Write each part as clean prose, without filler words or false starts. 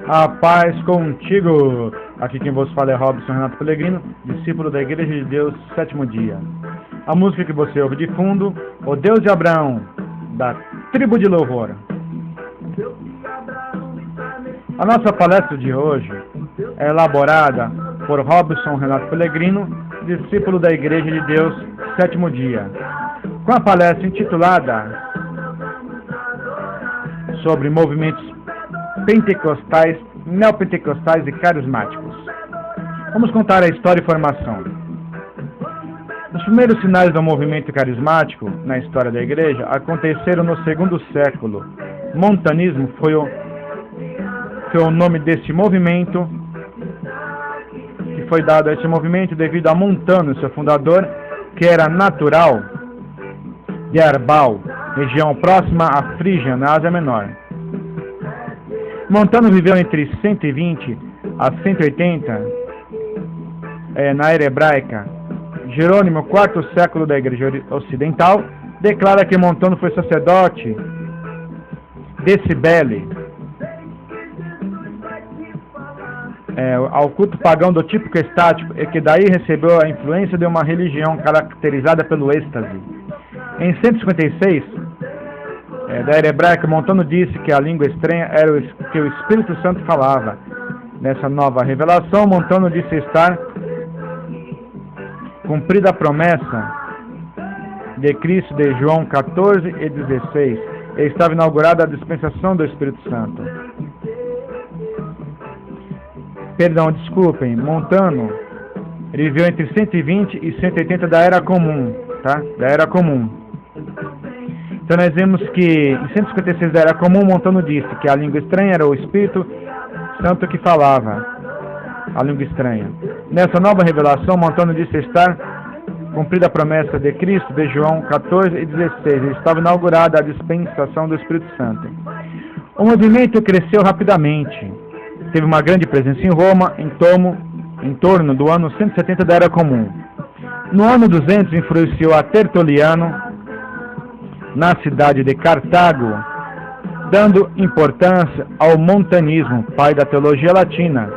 A paz contigo! Aqui quem vos fala é Robson Renato Pellegrino, discípulo da Igreja de Deus, sétimo dia. A música que você ouve de fundo, O Deus de Abraão, da tribo de louvor. A nossa palestra de hoje é elaborada por Robson Renato Pellegrino, discípulo da Igreja de Deus, sétimo dia, com a palestra intitulada sobre movimentos pentecostais, neopentecostais e carismáticos. Vamos contar a história e formação. Os primeiros sinais do movimento carismático na história da igreja aconteceram no segundo século. Montanismo foi o nome deste movimento, que foi dado a este movimento devido a Montano, seu fundador, que era natural de Arbal, região próxima à Frígia, na Ásia Menor. Montano viveu entre 120 a 180 na era hebraica. Jerônimo, quarto século da Igreja Ocidental, declara que Montano foi sacerdote de Cibele, ao culto pagão do típico estático, e que daí recebeu a influência de uma religião caracterizada pelo êxtase. Em 156, da era hebraica, Montano disse que a língua estranha era que o Espírito Santo falava. Nessa nova revelação, Montano disse estar cumprida a promessa de Cristo de João 14 e 16, e estava inaugurada a dispensação do Espírito Santo. Montano viveu entre 120 e 180 da Era Comum, tá? Da Era Comum. Então nós vemos que em 156 da Era Comum, Montano disse que a língua estranha era o Espírito Santo que falava a língua estranha. Nessa nova revelação, Montano disse estar cumprida a promessa de Cristo de João 14 e 16, e estava inaugurada a dispensação do Espírito Santo. O movimento cresceu rapidamente. Teve uma grande presença em Roma em torno do ano 170 da Era Comum. No ano 200, influenciou a Tertuliano na cidade de Cartago, dando importância ao montanismo, pai da teologia latina.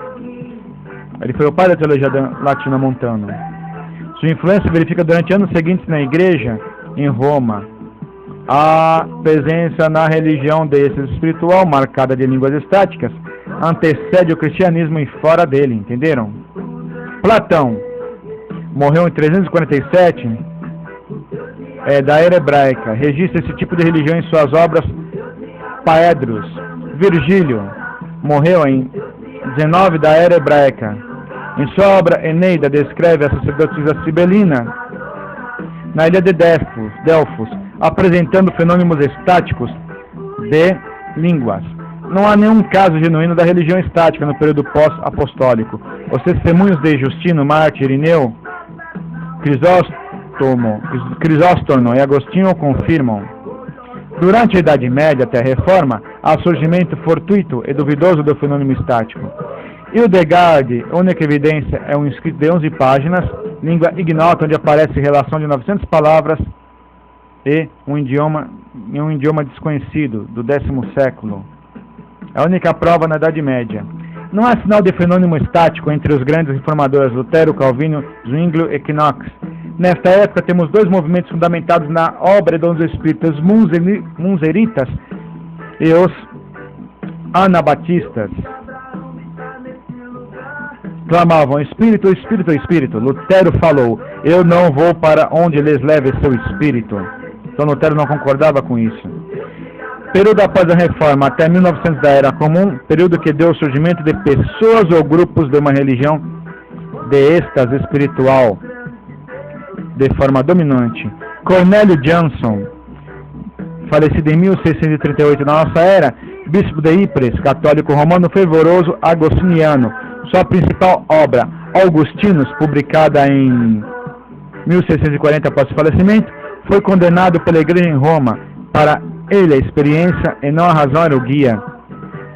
Ele foi o pai da teologia latina, Montano. Sua influência verifica durante anos seguintes na igreja em Roma. A presença na religião desses espiritual, marcada de línguas estáticas, antecede o cristianismo e fora dele, entenderam? Platão morreu em 347 da era hebraica. Registra esse tipo de religião em suas obras Paedros. Virgílio morreu em 19 da era hebraica. Em sua obra Eneida descreve a sacerdotisa Cibelina na ilha de Delfos, apresentando fenômenos estáticos de línguas. Não há nenhum caso genuíno da religião estática no período pós-apostólico. Os testemunhos de Justino, Marte, Irineu, Crisóstomo e Agostinho confirmam. Durante a Idade Média até a Reforma, há surgimento fortuito e duvidoso do fenômeno estático. Hildegard, única evidência, é um escrito de 11 páginas, língua ignota, onde aparece relação de 900 palavras e um idioma desconhecido, do 10º século. É a única prova na Idade Média. Não há sinal de fenômeno estático entre os grandes reformadores Lutero, Calvino, Zwinglio e Knox. Nesta época temos dois movimentos fundamentados na obra dos espíritas munzeritas e os anabatistas. Clamavam, Espírito, Espírito, Espírito. Lutero falou, eu não vou para onde lhes leve seu Espírito. Então Lutero não concordava com isso. Período após a Reforma, até 1900 da Era Comum, período que deu o surgimento de pessoas ou grupos de uma religião de êxtase espiritual de forma dominante. Cornélio Jansson, falecido em 1638 na nossa era, bispo de Ypres, católico romano fervoroso agostiniano. Sua principal obra, Augustinos, publicada em 1640 após seu falecimento, foi condenado pela igreja em Roma. Para ele, a experiência e não a razão era o guia.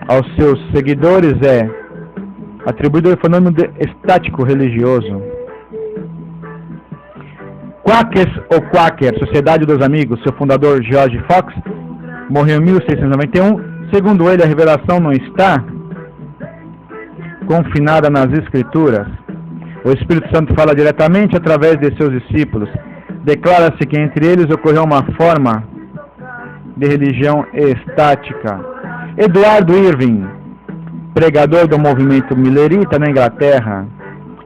Aos seus seguidores é atribuído o fenômeno estático religioso. Quakers ou Quaker, Sociedade dos Amigos, seu fundador George Fox, morreu em 1691. Segundo ele, a revelação não está confinada nas Escrituras. O Espírito Santo fala diretamente através de seus discípulos. Declara-se que entre eles ocorreu uma forma de religião estática. Eduardo Irving, pregador do movimento millerita na Inglaterra,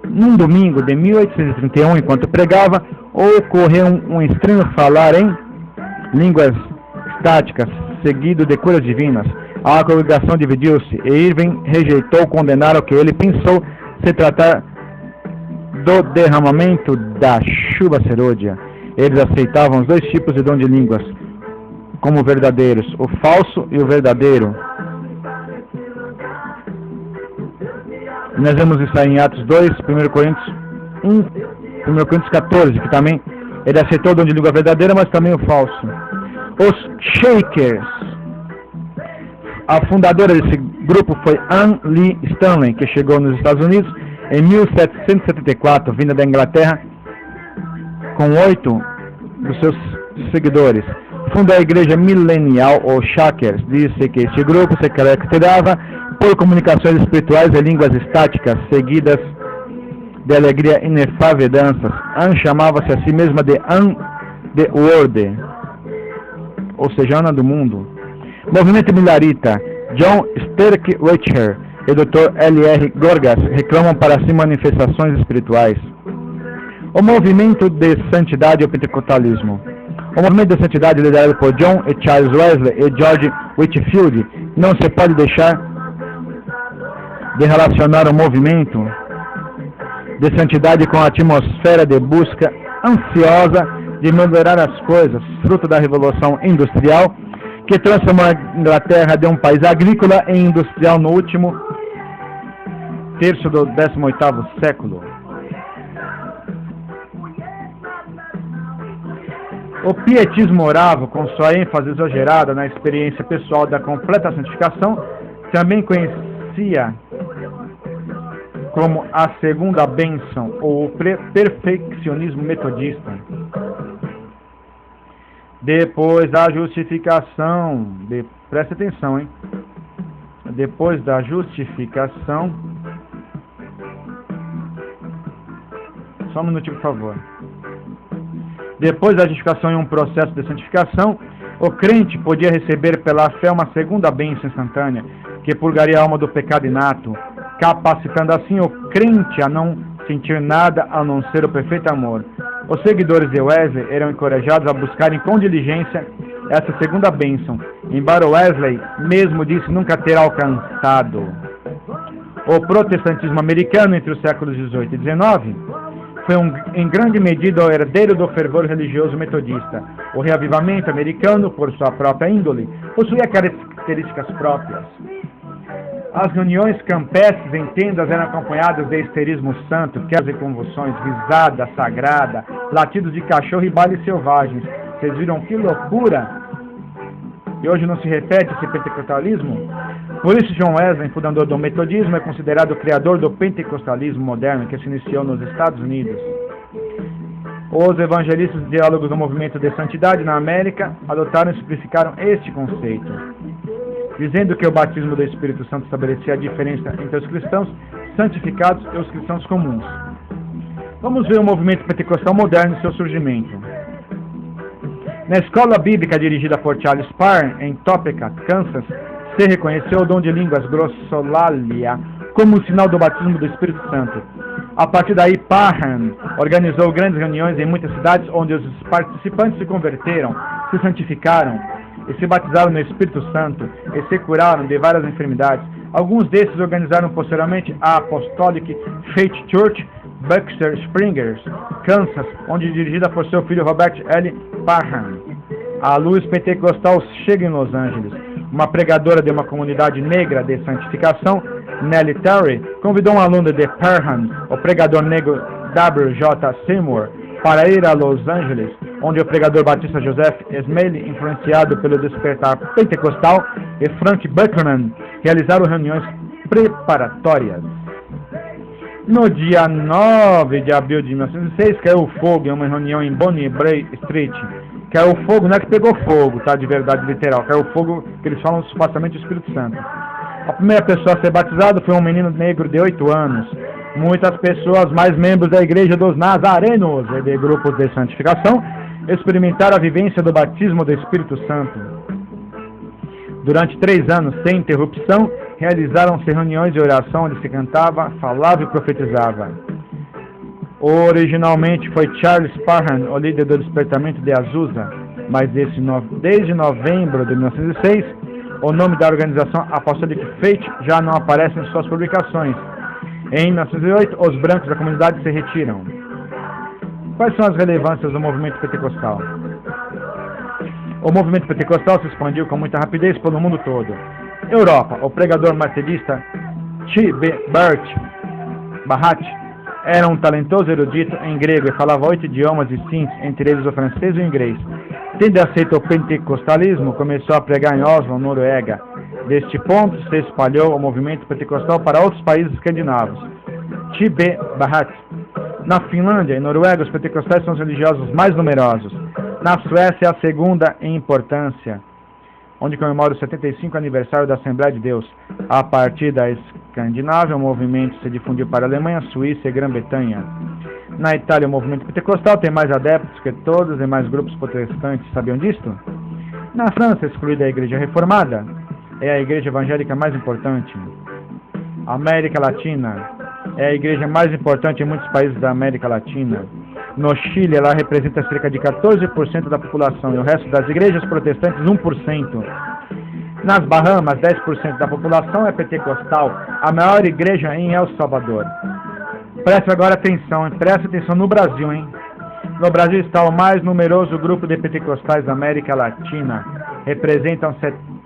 num domingo de 1831, enquanto pregava, ocorreu um estranho falar em línguas estáticas, seguido de curas divinas. A congregação dividiu-se e Irving rejeitou condenar o que ele pensou se tratar do derramamento da chuva serôdia. Eles aceitavam os dois tipos de dom de línguas como verdadeiros, o falso e o verdadeiro. Nós vemos isso aí em Atos 2, 1 Coríntios 1, 1 Coríntios 14, que também ele aceitou o dom de língua verdadeira, mas também o falso. Os Shakers. A fundadora desse grupo foi Anne Lee Stanley, que chegou nos Estados Unidos em 1774, vinda da Inglaterra, com 8 dos seus seguidores. Fundou a igreja milenial, ou Shakers. Disse que este grupo se caracterizava por comunicações espirituais e línguas estáticas, seguidas de alegria inefável e danças. Anne chamava-se a si mesma de Anne the World, ou seja, Ana do Mundo. Movimento millerita. John Stirk-Richer e Dr. L.R. Gorgas reclamam para si manifestações espirituais. O movimento de santidade e o pentecostalismo. O movimento de santidade, liderado por John e Charles Wesley e George Whitefield, não se pode deixar de relacionar o movimento de santidade com a atmosfera de busca ansiosa de melhorar as coisas, fruto da Revolução Industrial, que transformou a Inglaterra de um país agrícola em industrial no último terço do 18º século. O pietismo orava, com sua ênfase exagerada na experiência pessoal da completa santificação, também conhecia como a segunda bênção, ou o perfeccionismo metodista. Depois da justificação, preste atenção, hein? Depois da justificação, só um minutinho, por favor. Depois da justificação em um processo de santificação, o crente podia receber pela fé uma segunda bênção instantânea, que purgaria a alma do pecado inato, capacitando assim o crente a não sentir nada a não ser o perfeito amor. Os seguidores de Wesley eram encorajados a buscarem com diligência essa segunda bênção, embora Wesley mesmo disse nunca ter alcançado. O protestantismo americano entre os séculos XVIII e XIX foi em grande medida o herdeiro do fervor religioso metodista. O reavivamento americano, por sua própria índole, possuía características próprias. As reuniões campestres em tendas eram acompanhadas de histerismo santo, quedas e convulsões, risada sagrada, latidos de cachorro e bailes selvagens. Vocês viram que loucura? E hoje não se repete esse pentecostalismo? Por isso, John Wesley, fundador do metodismo, é considerado o criador do pentecostalismo moderno, que se iniciou nos Estados Unidos. Os evangelistas e teólogos do movimento de santidade na América adotaram e simplificaram este conceito, dizendo que o batismo do Espírito Santo estabelecia a diferença entre os cristãos santificados e os cristãos comuns. Vamos ver o movimento pentecostal moderno e seu surgimento. Na escola bíblica dirigida por Charles Parr, em Topeka, Kansas, se reconheceu o dom de línguas glossolalia como sinal do batismo do Espírito Santo. A partir daí, Parham organizou grandes reuniões em muitas cidades onde os participantes se converteram, se santificaram e se batizaram no Espírito Santo e se curaram de várias enfermidades. Alguns desses organizaram posteriormente a Apostolic Faith Church, Baxter Springs, Kansas, onde dirigida por seu filho Robert L. Parham. A luz pentecostal chega em Los Angeles. Uma pregadora de uma comunidade negra de santificação, Nellie Terry, convidou um aluno de Parham, o pregador negro W.J. Seymour, para ir a Los Angeles, onde o pregador batista Joseph Smalley, influenciado pelo despertar pentecostal, e Frank Buchanan realizaram reuniões preparatórias. No dia 9 de abril de 1906, caiu fogo em uma reunião em Bonnie Brae Street. Caiu fogo, não é que pegou fogo, tá? De verdade literal. Caiu fogo, que eles falam supostamente do Espírito Santo. A primeira pessoa a ser batizado foi um menino negro de 8 anos. Muitas pessoas, mais membros da Igreja dos Nazarenos e de grupos de santificação, experimentaram a vivência do batismo do Espírito Santo. Durante 3 anos, sem interrupção, realizaram-se reuniões de oração onde se cantava, falava e profetizava. Originalmente foi Charles Parham, o líder do despertamento de Azusa, mas desde novembro de 1906, o nome da organização Apostolic Faith já não aparece em suas publicações. Em 1908, os brancos da comunidade se retiram. Quais são as relevâncias do movimento pentecostal? O movimento pentecostal se expandiu com muita rapidez pelo mundo todo. Europa, o pregador martirista T.B. Barrat era um talentoso erudito em grego e falava 8 idiomas distintos, entre eles o francês e o inglês. Tendo aceito o pentecostalismo, começou a pregar em Oslo, Noruega. Deste ponto se espalhou o movimento pentecostal para outros países escandinavos. T.B. Barrat. Na Finlândia e Noruega, os pentecostais são os religiosos mais numerosos. Na Suécia, a segunda em importância, onde comemora o 75º aniversário da Assembleia de Deus. A partir da Escandinávia, o movimento se difundiu para a Alemanha, Suíça e Grã-Bretanha. Na Itália, o movimento pentecostal tem mais adeptos que todos os demais grupos protestantes. Sabiam disto? Na França, excluída a Igreja Reformada, é a igreja evangélica mais importante. América Latina é a igreja mais importante em muitos países da América Latina. No Chile, ela representa cerca de 14% da população e o resto das igrejas protestantes, 1%. Nas Bahamas, 10% da população é pentecostal, a maior igreja em El Salvador. Preste agora atenção, preste atenção no Brasil, hein? No Brasil está o mais numeroso grupo de pentecostais da América Latina. Representam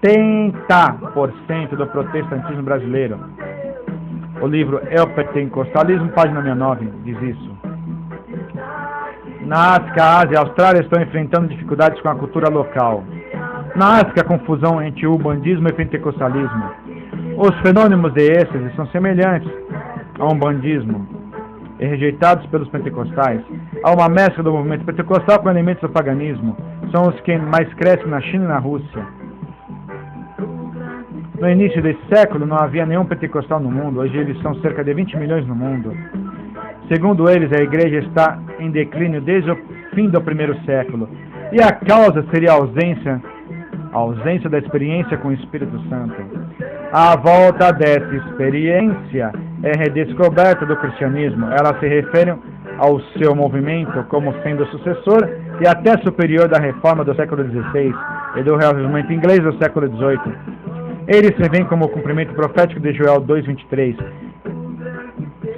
70% do protestantismo brasileiro. O livro É o Pentecostalismo, página 69, diz isso. Na África, Ásia e Austrália estão enfrentando dificuldades com a cultura local. Na África, a confusão entre o umbandismo e o pentecostalismo. Os fenômenos de êxtase são semelhantes ao umbandismo e rejeitados pelos pentecostais. Há uma mescla do movimento pentecostal com elementos do paganismo. São os que mais crescem na China e na Rússia. No início desse século, não havia nenhum pentecostal no mundo. Hoje eles são cerca de 20 milhões no mundo. Segundo eles, a igreja está em declínio desde o fim do primeiro século. E a causa seria a ausência da experiência com o Espírito Santo. A volta dessa experiência é redescoberta do cristianismo. Elas se referem ao seu movimento como sendo sucessor e até superior da reforma do século XVI e do reavivamento inglês do século XVIII. Eles se veem como o cumprimento profético de Joel 2:23.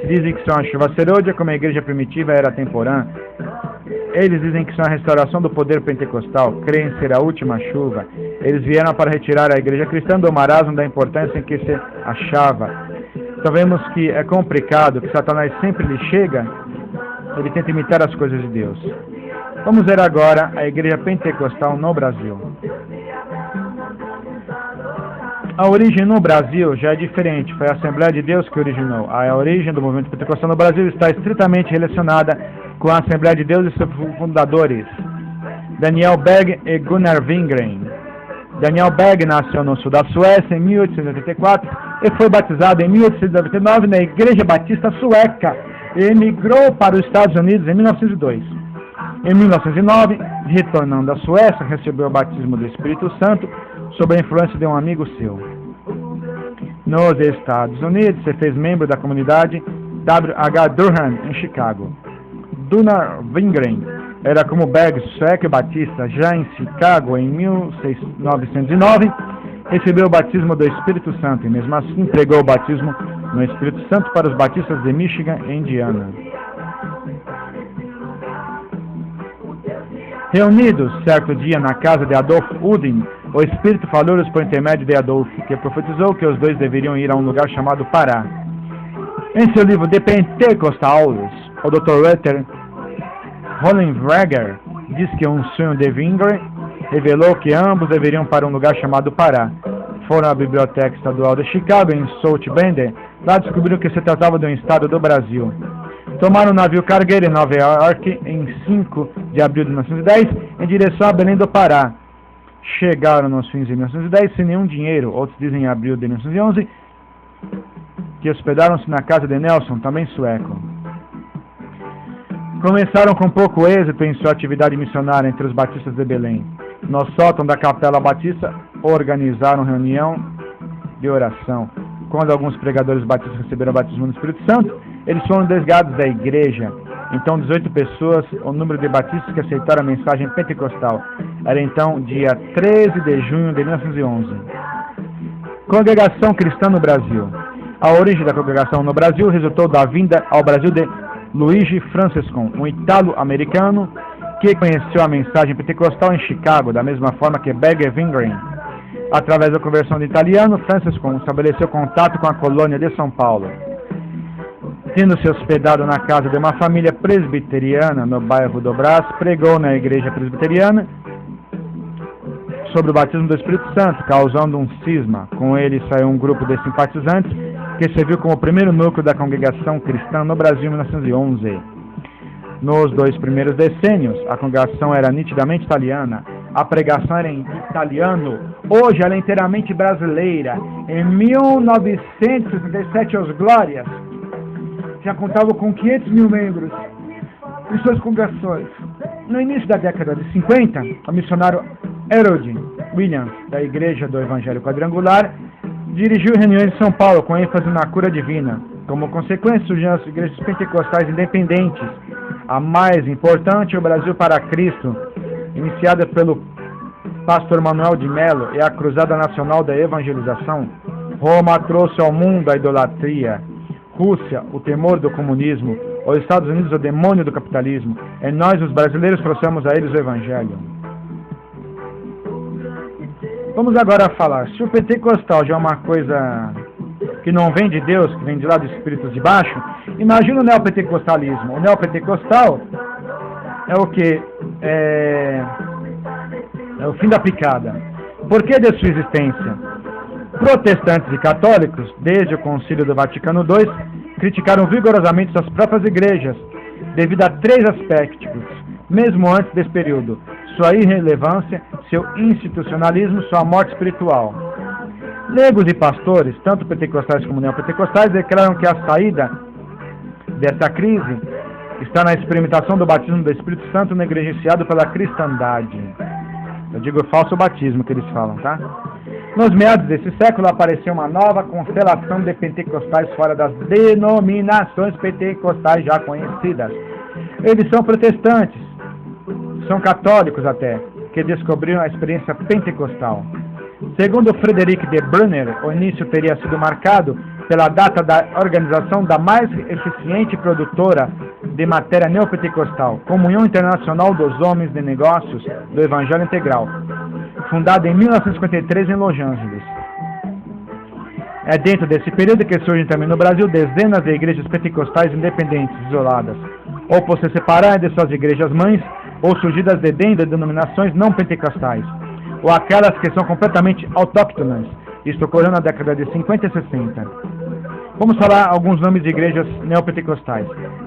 Dizem que são a chuva serôdia, como a igreja primitiva era temporã. Eles dizem que são a restauração do poder pentecostal, creem ser a última chuva. Eles vieram para retirar a igreja cristã do marasmo da importância em que se achava. Então vemos que é complicado, que Satanás sempre lhe chega, ele tenta imitar as coisas de Deus. Vamos ver agora a igreja pentecostal no Brasil. A origem no Brasil já é diferente, foi a Assembleia de Deus que originou. A origem do movimento pentecostal no Brasil está estritamente relacionada com a Assembleia de Deus e seus fundadores, Daniel Berg e Gunnar Wingren. Daniel Berg nasceu no sul da Suécia em 1884 e foi batizado em 1899 na Igreja Batista Sueca e emigrou para os Estados Unidos em 1902. Em 1909, retornando à Suécia, recebeu o batismo do Espírito Santo sob a influência de um amigo seu. Nos Estados Unidos, se fez membro da comunidade W.H. Durham, em Chicago. Gunnar Wingren era como Berg sueco e batista. Já em Chicago, em 1909, recebeu o batismo do Espírito Santo e mesmo assim pregou o batismo no Espírito Santo para os batistas de Michigan e Indiana. Reunidos certo dia na casa de Adolf Udin, o Espírito falou-lhes por intermédio de Adolf, que profetizou que os dois deveriam ir a um lugar chamado Pará. Em seu livro De Pentecostals, o Dr. Walter Hollenberger diz que um sonho de Wingren revelou que ambos deveriam para um lugar chamado Pará. Foram à Biblioteca Estadual de Chicago, em South Bend. Lá descobriram que se tratava de um estado do Brasil. Tomaram o navio cargueiro em Nova York em 5 de abril de 1910 em direção a Belém do Pará. chegaram nos fins de 1910 sem nenhum dinheiro, outros dizem em abril de 1911, que hospedaram-se na casa de Nelson, também sueco. Começaram com pouco êxito em sua atividade missionária entre os batistas de Belém. No sótão da Capela Batista, organizaram reunião de oração. Quando alguns pregadores batistas receberam o batismo no Espírito Santo, eles foram desligados da igreja. Então, 18 pessoas, o número de batistas que aceitaram a mensagem pentecostal. Era então dia 13 de junho de 1911. Congregação Cristã no Brasil. A origem da congregação no Brasil resultou da vinda ao Brasil de Luigi Francescon, um italo-americano que conheceu a mensagem pentecostal em Chicago, da mesma forma que Berger Wingren. Através da conversão de italiano, Francescon estabeleceu contato com a colônia de São Paulo. Tendo se hospedado na casa de uma família presbiteriana no bairro do Brás, pregou na igreja presbiteriana sobre o batismo do Espírito Santo, causando um cisma. Com ele saiu um grupo de simpatizantes que serviu como o primeiro núcleo da congregação cristã no Brasil em 1911. Nos 2 primeiros decênios, a congregação era nitidamente italiana, a pregação era em italiano. Hoje ela é inteiramente brasileira. Em 1967, os Glórias já contavam com 500 mil membros em suas congregações. No início da década de 50, o missionário Harold Williams, da Igreja do Evangelho Quadrangular, dirigiu reuniões em São Paulo com ênfase na cura divina. Como consequência, surgiram as igrejas pentecostais independentes. A mais importante é o Brasil para Cristo, iniciada pelo pastor Manuel de Mello, e a Cruzada Nacional da Evangelização. Roma trouxe ao mundo a idolatria, Rússia, o temor do comunismo, os Estados Unidos, o demônio do capitalismo. E nós, os brasileiros, trouxemos a eles o Evangelho. Vamos agora falar, se o pentecostal já é uma coisa que não vem de Deus, que vem de lá dos espíritos de baixo, imagina o neopentecostalismo. O neopentecostal é o que? É o fim da picada. Por que de sua existência? Protestantes e católicos, desde o Concílio do Vaticano II, criticaram vigorosamente suas próprias igrejas, devido a 3 aspectos, mesmo antes desse período: sua irrelevância, seu institucionalismo, sua morte espiritual. Leigos e pastores, tanto pentecostais como neopentecostais, declaram que a saída dessa crise está na experimentação do batismo do Espírito Santo negligenciado pela cristandade. Eu digo falso batismo que eles falam, tá? Nos meados desse século apareceu uma nova constelação de pentecostais fora das denominações pentecostais já conhecidas. Eles são protestantes, são católicos até, que descobriram a experiência pentecostal. Segundo Frederick de Brunner, o início teria sido marcado pela data da organização da mais eficiente produtora de matéria neopentecostal, Comunhão Internacional dos Homens de Negócios do Evangelho Integral, fundada em 1953 em Los Angeles. É dentro desse período que surgem também no Brasil dezenas de igrejas pentecostais independentes, isoladas, ou por se separarem de suas igrejas mães, ou surgidas de dentro de denominações não pentecostais, ou aquelas que são completamente autóctonas. Isto ocorreu na década de 50 e 60. Vamos falar alguns nomes de igrejas neopentecostais: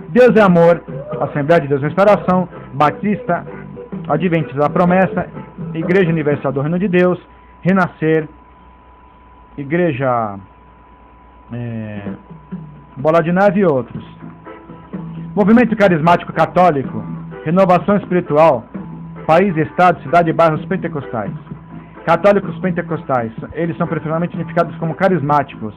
Deus é Amor, Assembleia de Deus Restauração, Batista, Adventistas da Promessa, Igreja Universal do Reino de Deus, Renascer, Igreja Bola de Neve e outros. Movimento Carismático Católico, Renovação Espiritual, País, Estado, Cidade e Bairros Pentecostais. Católicos pentecostais, eles são preferencialmente identificados como carismáticos.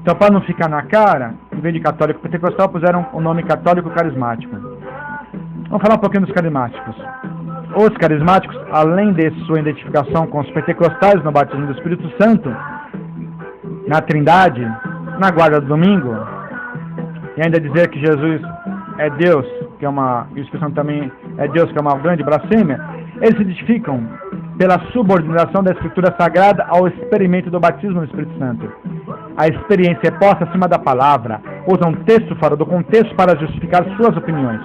Então, para não ficar na cara, em vez de católico pentecostal, puseram o nome católico carismático. Vamos falar um pouquinho dos carismáticos. Os carismáticos, além de sua identificação com os pentecostais no batismo do Espírito Santo, na Trindade, na guarda do domingo, e ainda dizer que Jesus é Deus, que é uma, e o Espírito Santo também é Deus, que é uma grande blasfêmia, eles se identificam pela subordinação da Escritura Sagrada ao experimento do batismo no Espírito Santo. A experiência é posta acima da palavra, usam texto fora do contexto para justificar suas opiniões.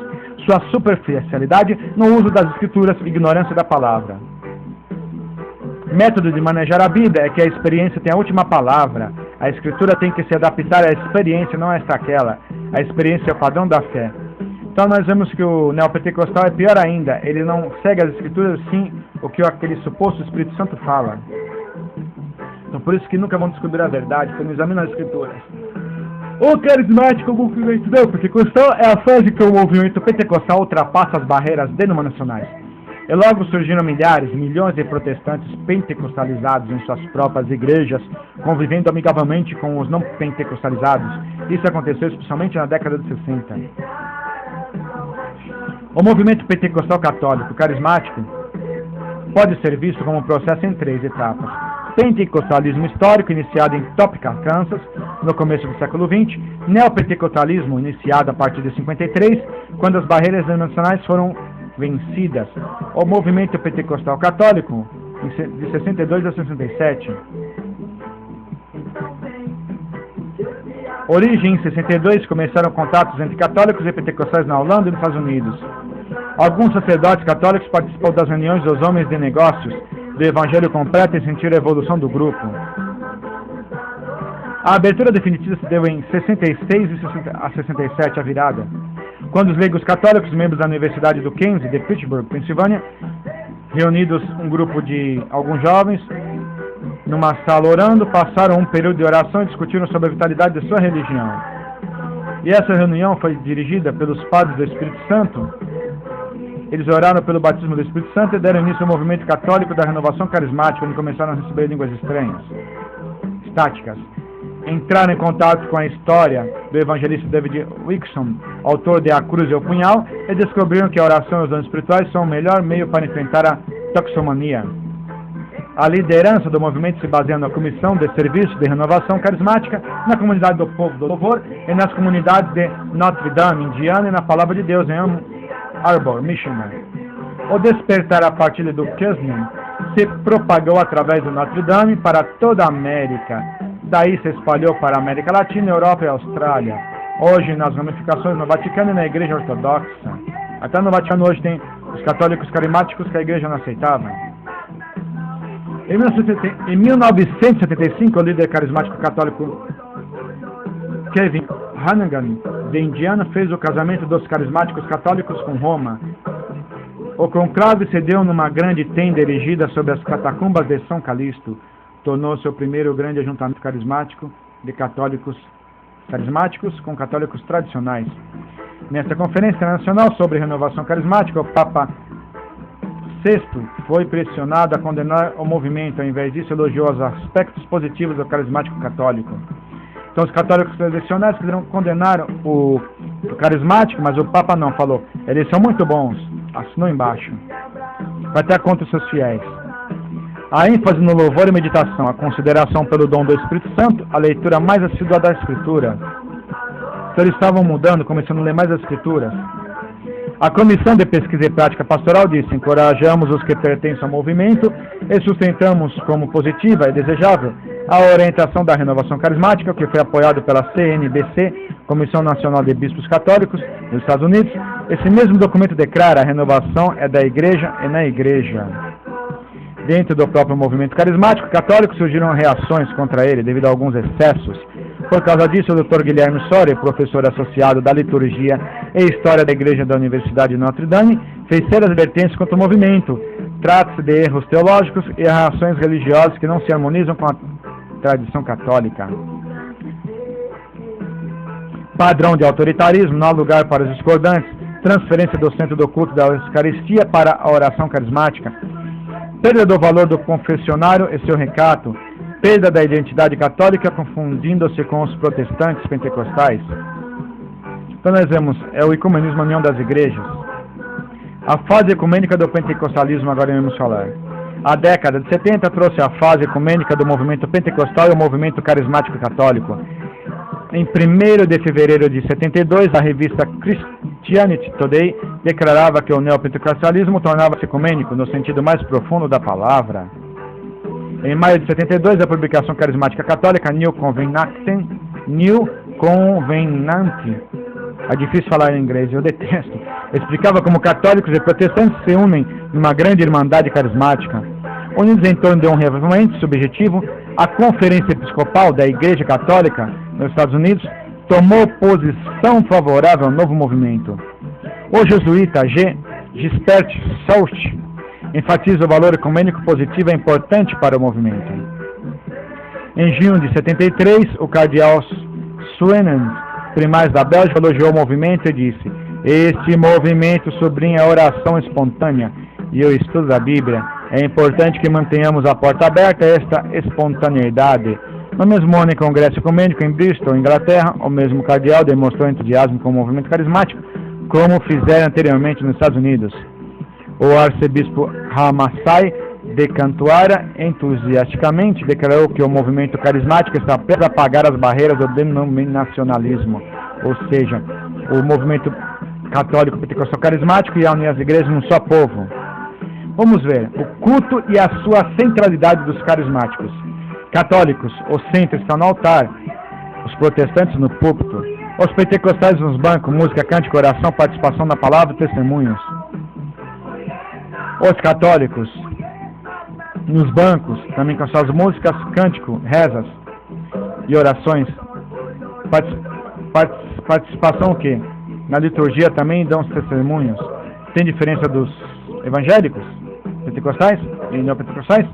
Sua superficialidade no uso das Escrituras e ignorância da palavra. Método de manejar a Bíblia é que a experiência tem a última palavra. A Escritura tem que se adaptar à experiência, não a esta aquela. A experiência é o padrão da fé. Então nós vemos que o neopentecostal é pior ainda. Ele não segue as Escrituras, sim o que aquele suposto Espírito Santo fala. Então por isso que nunca vão descobrir a verdade, quando examinam as Escrituras. O carismático, o movimento não pentecostal é a fase que o movimento pentecostal ultrapassa as barreiras denominacionais. E logo surgiram milhares, milhões de protestantes pentecostalizados em suas próprias igrejas, convivendo amigavelmente com os não pentecostalizados. Isso aconteceu especialmente na década de 60. O movimento pentecostal católico carismático pode ser visto como um processo em 3 etapas. Pentecostalismo histórico, iniciado em Topeka, Kansas, no começo do século XX. Neopentecostalismo, iniciado a partir de 53, quando as barreiras denominacionais foram vencidas. O movimento pentecostal católico, de 62 a 67. Origem em 62, começaram contatos entre católicos e pentecostais na Holanda e nos Estados Unidos. Alguns sacerdotes católicos participam das reuniões dos homens de negócios do Evangelho completo e sentiram a evolução do grupo. A abertura definitiva se deu em 66 a 67, a virada, quando os leigos católicos, membros da Universidade do Kansas, de Pittsburgh, Pensilvânia, reunidos um grupo de alguns jovens, numa sala orando, passaram um período de oração e discutiram sobre a vitalidade de sua religião. E essa reunião foi dirigida pelos padres do Espírito Santo. Eles oraram pelo batismo do Espírito Santo e deram início ao movimento católico da renovação carismática, onde começaram a receber línguas estranhas, estáticas. Entraram em contato com a história do evangelista David Wilkerson, autor de A Cruz e o Punhal, e descobriram que a oração e os dons espirituais são o melhor meio para enfrentar a toxomania. A liderança do movimento se baseia na Comissão de Serviço de Renovação Carismática, na comunidade do Povo do Louvor e nas comunidades de Notre Dame, Indiana, e na Palavra de Deus em Ann Arbor, Michigan. O despertar a partir do Kesman se propagou através do Notre Dame para toda a América. Daí se espalhou para a América Latina, Europa e Austrália. Hoje, nas ramificações no Vaticano e na Igreja Ortodoxa. Até no Vaticano hoje tem os católicos carismáticos que a Igreja não aceitava. Em 1975, o líder carismático católico Kevin Hannigan, de Indiana, fez o casamento dos carismáticos católicos com Roma. O conclave se deu numa grande tenda erigida sobre as catacumbas de São Calixto. Tornou-se o primeiro grande ajuntamento carismático de católicos carismáticos com católicos tradicionais. Nesta conferência internacional sobre renovação carismática, o Papa VI foi pressionado a condenar o movimento. Ao invés disso, elogiou os aspectos positivos do carismático católico. Então, os católicos tradicionais quiseram condenar o carismático, mas o Papa não falou. Eles são muito bons. Assinou embaixo. Vai até contra os seus fiéis. A ênfase no louvor e meditação, a consideração pelo dom do Espírito Santo, a leitura mais assídua da Escritura. Então, eles estavam mudando, começando a ler mais as Escrituras. A Comissão de Pesquisa e Prática Pastoral disse: encorajamos os que pertencem ao movimento e sustentamos como positiva e desejável a orientação da renovação carismática, que foi apoiado pela CNBC, Comissão Nacional de Bispos Católicos, dos Estados Unidos. Esse mesmo documento declara: a renovação é da Igreja e na Igreja. Dentro do próprio movimento carismático católico surgiram reações contra ele devido a alguns excessos. Por causa disso, o Dr. Guilherme Soria, professor associado da Liturgia e História da Igreja da Universidade de Notre Dame, fez sérias advertências contra o movimento. Trata-se de erros teológicos e reações religiosas que não se harmonizam com a tradição católica. Padrão de autoritarismo, não há lugar para os discordantes. Transferência do centro do culto da Eucaristia para a oração carismática. Perda do valor do confessionário e seu recato. Perda da identidade católica, confundindo-se com os protestantes pentecostais. Então nós vemos, é o ecumenismo, a união das igrejas. A fase ecumênica do pentecostalismo, agora vamos falar. A década de 70 trouxe a fase ecumênica do movimento pentecostal e o movimento carismático católico. Em 1º de fevereiro de 72, a revista Christianity Today declarava que o neopentecostalismo tornava-se ecumênico no sentido mais profundo da palavra. Em maio de 72, a publicação carismática católica New Covenant, é difícil falar em inglês, eu detesto, explicava como católicos e protestantes se unem numa grande irmandade carismática. Unidos em torno de um reavivamento subjetivo, a Conferência Episcopal da Igreja Católica nos Estados Unidos tomou posição favorável ao novo movimento. O jesuíta G. Gisbert Sault enfatiza o valor ecumênico positivo é importante para o movimento. Em junho de 73, o cardeal Suenens, primaz da Bélgica, elogiou o movimento e disse: este movimento sublinha a oração espontânea e o estudo da Bíblia. É importante que mantenhamos a porta aberta a esta espontaneidade. No mesmo ano, em congresso ecumênico em Bristol, Inglaterra, o mesmo cardeal demonstrou entusiasmo com o movimento carismático, como fizeram anteriormente nos Estados Unidos. O arcebispo Ramasai de Cantuara entusiasticamente declarou que o movimento carismático está prestes a apagar as barreiras do denominacionalismo, ou seja, o movimento católico pentecostal carismático e a unir as igrejas num só povo. Vamos ver o culto e a sua centralidade dos carismáticos. Católicos, o centro está no altar, os protestantes no púlpito, os pentecostais nos bancos, música, cântico, oração, participação na palavra e testemunhos. Os católicos nos bancos, também com suas músicas, cântico, rezas e orações. Participação o quê? Na liturgia também dão os testemunhos. Tem diferença dos evangélicos, pentecostais e neopentecostais?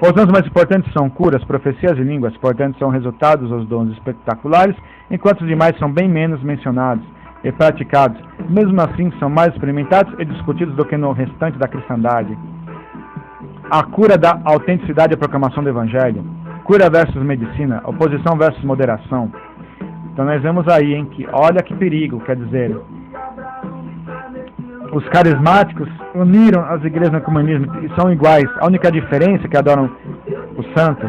Os dons mais importantes são curas, profecias e línguas. Portanto, são resultados os dons espetaculares, enquanto os demais são bem menos mencionados e praticados. Mesmo assim, são mais experimentados e discutidos do que no restante da cristandade. A cura da autenticidade e a proclamação do Evangelho. Cura versus medicina. Oposição versus moderação. Então nós vemos aí, que olha que perigo, quer dizer, os carismáticos uniram as igrejas no ecumenismo e são iguais. A única diferença é que adoram os santos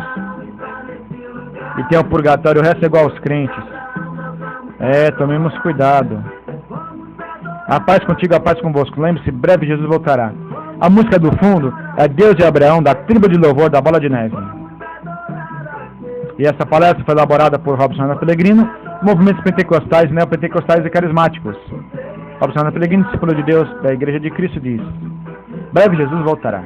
e tem o purgatório, o resto é igual aos crentes. Tomemos cuidado. A paz contigo, a paz convosco. Lembre-se, breve Jesus voltará. A música do fundo é Deus de Abraão, da tribo de louvor da Bola de Neve. E essa palestra foi elaborada por Robson Ana Pellegrino, movimentos pentecostais, neopentecostais e carismáticos. Robson Ana Pellegrino, discípulo de Deus da Igreja de Cristo, diz: breve Jesus voltará.